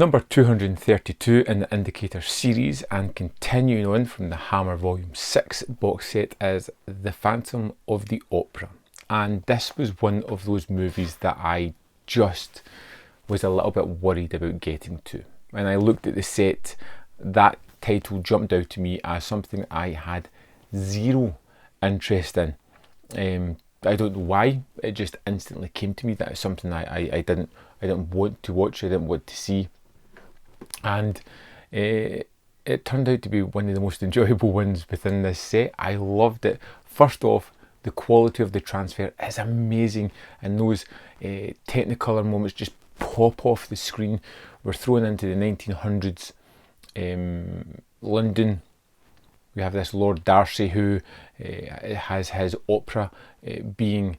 Number 232 in the Indicator series, and continuing on from the Hammer Volume 6 box set, is The Phantom of the Opera. And this was one of those movies that I just was a little bit worried about getting to. When I looked at the set, that title jumped out to me as something I had zero interest in. I don't know why, it just instantly came to me that it's something I didn't want to watch, I didn't want to see. And it turned out to be one of the most enjoyable ones within this set. I loved it. First off, the quality of the transfer is amazing, and those Technicolor moments just pop off the screen. We're thrown into the 1900s London. We have this Lord Darcy who has his opera being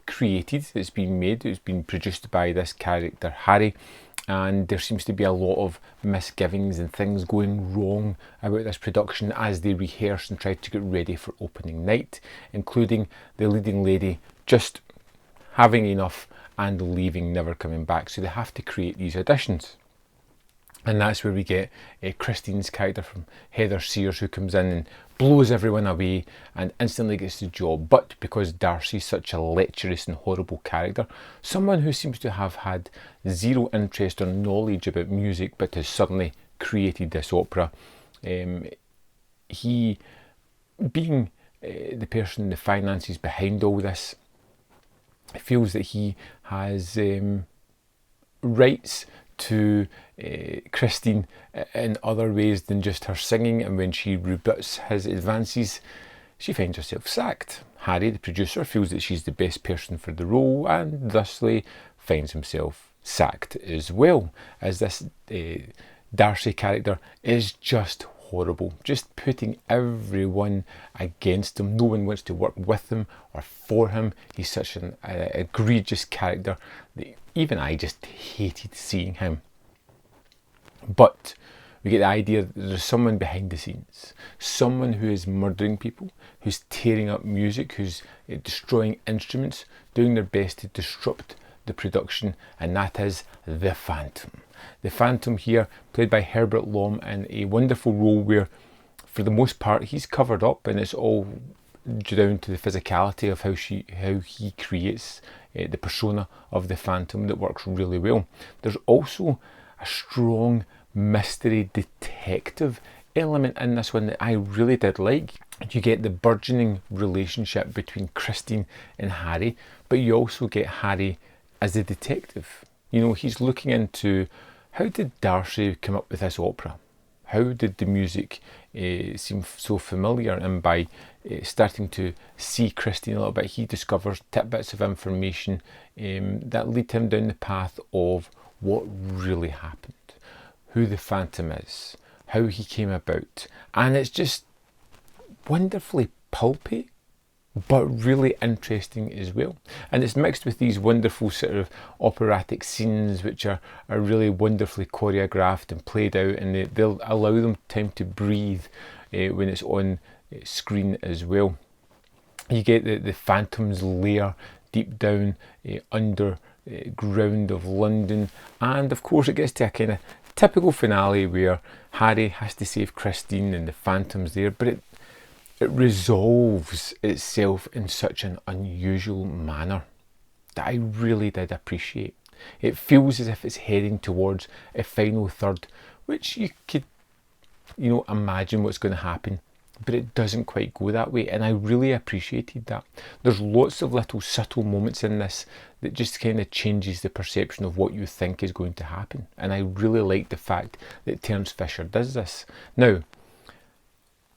created. It's been made, it's been produced by this character Harry, and there seems to be a lot of misgivings and things going wrong about this production as they rehearse and try to get ready for opening night, including the leading lady just having enough and leaving, never coming back. So they have to create these auditions. And that's where we get Christine's character from Heather Sears, who comes in and blows everyone away and instantly gets the job. But because Darcy's such a lecherous and horrible character, someone who seems to have had zero interest or knowledge about music but has suddenly created this opera, he, being the person, the finances behind all this, feels that he has rights to Christine in other ways than just her singing, and when she rebuts his advances, she finds herself sacked. Harry, the producer, feels that she's the best person for the role, and thusly finds himself sacked as well, as this Darcy character is just horrible, just putting everyone against him. No one wants to work with him or for him. He's such an egregious character that even I just hated seeing him. But we get the idea that there's someone behind the scenes, someone who is murdering people, who's tearing up music, who's destroying instruments, doing their best to disrupt the production, and that is the Phantom. The Phantom here, played by Herbert Lom, in a wonderful role where, for the most part, he's covered up, and it's all down to the physicality of how he creates the persona of the Phantom that works really well. There's also a strong mystery detective element in this one that I really did like. You get the burgeoning relationship between Christine and Harry, but you also get Harry as a detective. You know, he's looking into, how did Darcy come up with this opera? How did the music seem so familiar? And by starting to see Christine a little bit, he discovers tidbits of information that lead him down the path of what really happened, who the Phantom is, how he came about. And it's just wonderfully pulpy, but really interesting as well. And it's mixed with these wonderful sort of operatic scenes which are really wonderfully choreographed and played out, and they'll allow them time to breathe when it's on screen as well. You get the Phantom's lair deep down underground of London, and of course it gets to a kind of typical finale where Harry has to save Christine and the Phantom's there, but it resolves itself in such an unusual manner that I really did appreciate. It feels as if it's heading towards a final third, which you could, imagine what's going to happen, but it doesn't quite go that way, and I really appreciated that. There's lots of little subtle moments in this that just kind of changes the perception of what you think is going to happen, and I really like the fact that Terence Fisher does this. Now,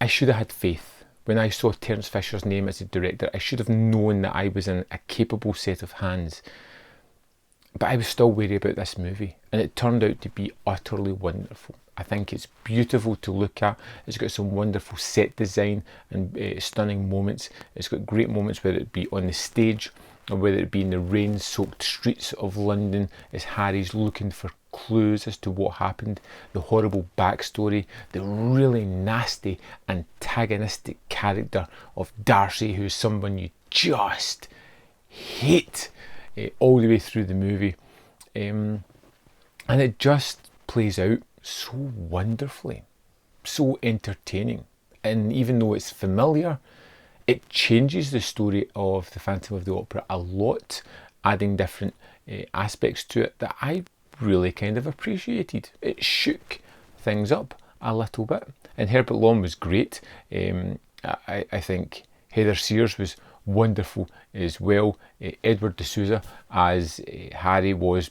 I should have had faith. When I saw Terence Fisher's name as a director, I should have known that I was in a capable set of hands. But I was still wary about this movie, and it turned out to be utterly wonderful. I think it's beautiful to look at. It's got some wonderful set design and stunning moments. It's got great moments, whether it be on the stage or whether it be in the rain-soaked streets of London as Harry's looking for clues as to what happened, the horrible backstory, the really nasty antagonistic character of Darcy, who's someone you just hate all the way through the movie. And it just plays out so wonderfully, so entertaining. And even though it's familiar, it changes the story of the Phantom of the Opera a lot, adding different aspects to it that I really kind of appreciated. It shook things up a little bit. And Herbert Lom was great. I think Heather Sears was wonderful as well. Edward D'Souza as Harry was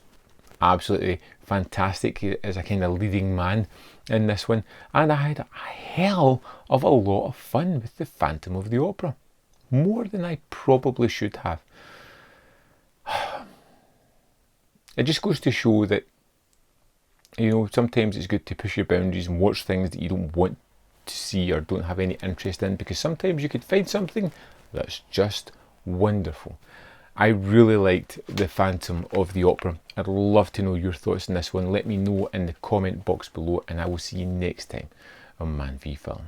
absolutely fantastic as a kind of leading man in this one. And I had a hell of a lot of fun with the Phantom of the Opera. More than I probably should have. It just goes to show that, you know, sometimes it's good to push your boundaries and watch things that you don't want to see or don't have any interest in, because sometimes you could find something that's just wonderful. I really liked the Phantom of the Opera. I'd love to know your thoughts on this one. Let me know in the comment box below, and I will see you next time on Man v Film.